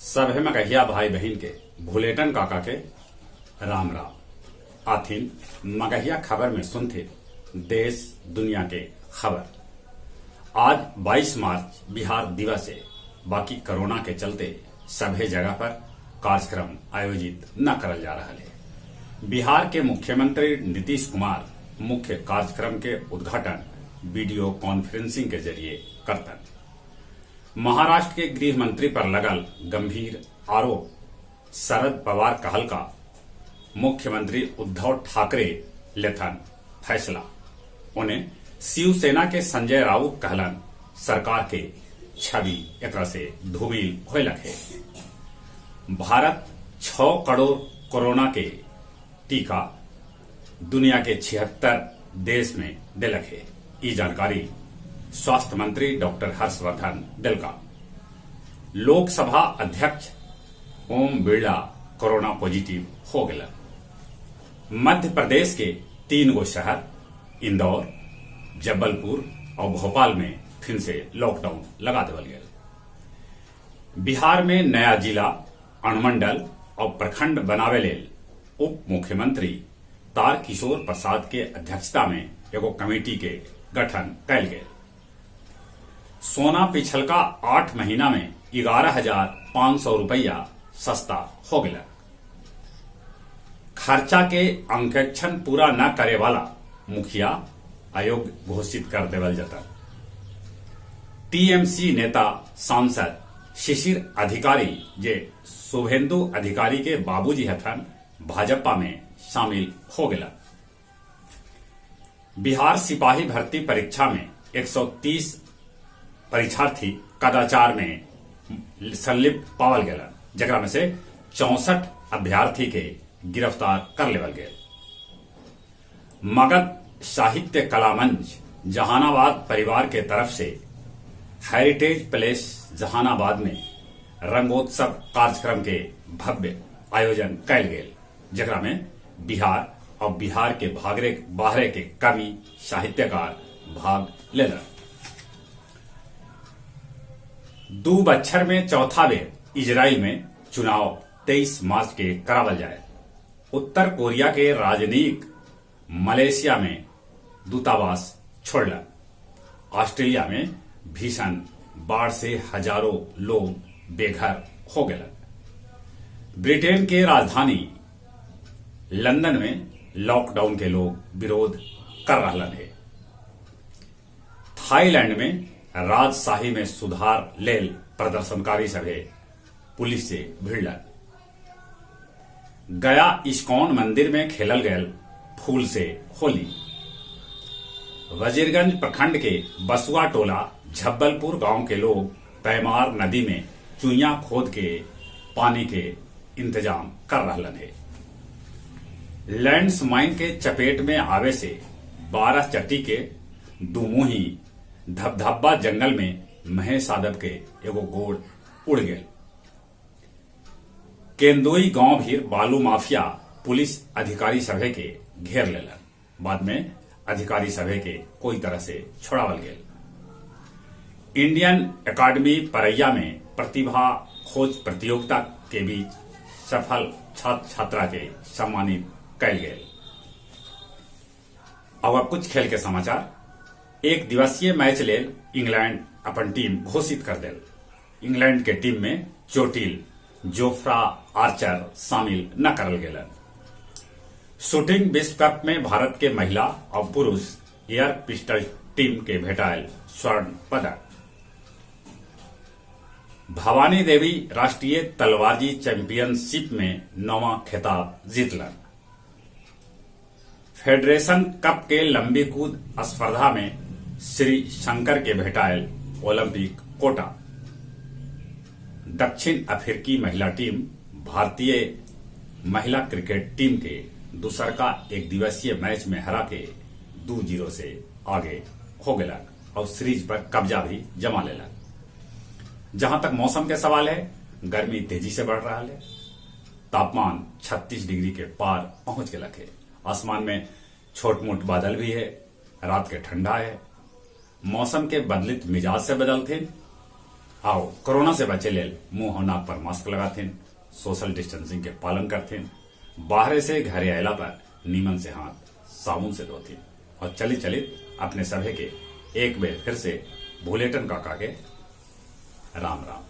सभे मगहिया भाई बहन के भुलेटन काका के राम राम। आथिन मगहिया खबर में सुनते देश दुनिया के खबर। आज 22 मार्च बिहार दिवस है। बाकी कोरोना के चलते सभे जगह पर कार्यक्रम आयोजित न करल जा रहा है। बिहार के मुख्यमंत्री नीतीश कुमार मुख्य कार्यक्रम के उद्घाटन वीडियो कॉन्फ्रेंसिंग के जरिए करतन। महाराष्ट्र के गृह मंत्री पर लगल गंभीर आरोप शरद पवार कहल का मुख्यमंत्री उद्धव ठाकरे लेथन फैसला। उन्हें शिवसेना के संजय राउत कहलन सरकार के छवि एक से धूमिल होए लगे। भारत 6 करोड़ कोरोना के टीका दुनिया के 76 देश में दिलक है। ये जानकारी स्वास्थ्य मंत्री डॉक्टर हर्षवर्धन दिल का। लोकसभा अध्यक्ष ओम बिरला कोरोना पॉजिटिव हो गए। मध्य प्रदेश के 3 गो शहर इंदौर, जबलपुर और भोपाल में फिर से लॉकडाउन लगा देवल गया। बिहार में नया जिला, अनुमंडल और प्रखंड बनावे लेल उप मुख्यमंत्री तारकिशोर प्रसाद के अध्यक्षता में एगो कमेटी के गठन कल गए। सोना पिछलका 8 महीना में 11,500 रुपया सस्ता हो गया। खर्चा के अंकेक्षण पूरा न करे वाला मुखिया अयोग्य घोषित कर देवल जाता। टीएमसी नेता सांसद शिशिर अधिकारी जे शुभेंदु अधिकारी के बाबूजी हथन भाजपा में शामिल हो गया। बिहार सिपाही भर्ती परीक्षा में 130 परीक्षार्थी कदाचार में संलिप्त पावल गया, जगह में से 64 अभ्यर्थी के गिरफ्तार कर लेवल गए। मगध साहित्य कला मंच जहानाबाद परिवार के तरफ से हेरिटेज प्लेस जहानाबाद में रंगोत्सव कार्यक्रम के भव्य आयोजन कल गए, जगह में बिहार और बिहार के बाहरे के कवि साहित्यकार भाग लेलन। 2 बच्छर में चौथा बेर इजराइल में चुनाव 23 मार्च के करावल जाए। उत्तर कोरिया के राजनयिक मलेशिया में दूतावास छोड़ल। ऑस्ट्रेलिया में भीषण बाढ़ से हजारों लोग बेघर हो गए। ब्रिटेन के राजधानी लंदन में लॉकडाउन के लोग विरोध कर रहा है। थाईलैंड में राजशाही में सुधार लेल प्रदर्शनकारी सभे पुलिस से भिड़ल। गया इस्कॉन मंदिर में खेलल गयल फूल से होली। वजीरगंज प्रखंड के बसुआ टोला झब्बलपुर गांव के लोग पैमार नदी में चुइया खोद के पानी के इंतजाम कर रहा है। लैंडस्माइन के चपेट में आवे से 12 चट्टी के दुमुही धबधब्बा जंगल में महेश यादव के एगो गोड़ उड़ गए। केंदुई गांव भी बालू माफिया पुलिस अधिकारी सभे के घेर लेलन। बाद में अधिकारी सभे के कोई तरह से छोड़ावल गए। इंडियन एकेडमी परैया में प्रतिभा खोज प्रतियोगिता के बीच सफल छात्र छात्रा के सम्मानित कल गए। अब कुछ खेल के समाचार। 1 दिवसीय मैच लेल इंग्लैंड अपन टीम घोषित कर दिल। इंग्लैंड के टीम में चोटिल जोफ्रा आर्चर शामिल न करल गए। शूटिंग विश्व कप में भारत के महिला और पुरुष एयर पिस्टल टीम के भेटायल स्वर्ण पदक। भवानी देवी राष्ट्रीय तलवारबाजी चैंपियनशिप में 9वां खिताब जीतलन। फेडरेशन कप के लंबी कूद स्पर्धा में श्री शंकर के भेटायल ओलंपिक कोटा। दक्षिण अफ्रीकी महिला टीम भारतीय महिला क्रिकेट टीम के दूसरका 1 दिवसीय मैच में हरा के 2-0 से आगे हो गया और सीरीज पर कब्जा भी जमा लेला। जहां तक मौसम के सवाल है, गर्मी तेजी से बढ़ रहा है। तापमान 36 डिग्री के पार पहुंच गया है। आसमान में छोट मोट बादल भी है। रात के ठंडा है। मौसम के बदलित मिजाज से बदलते आओ कोरोना से बचे लेल मुंह और नाक पर मास्क लगाथिन, सोशल डिस्टेंसिंग के पालन करथिन, बाहर से घरे आयला पर नीमन से हाथ साबुन से धोथिन और चलित चलित अपने सभे के एक बेर फिर से भूलेटन काका के राम राम।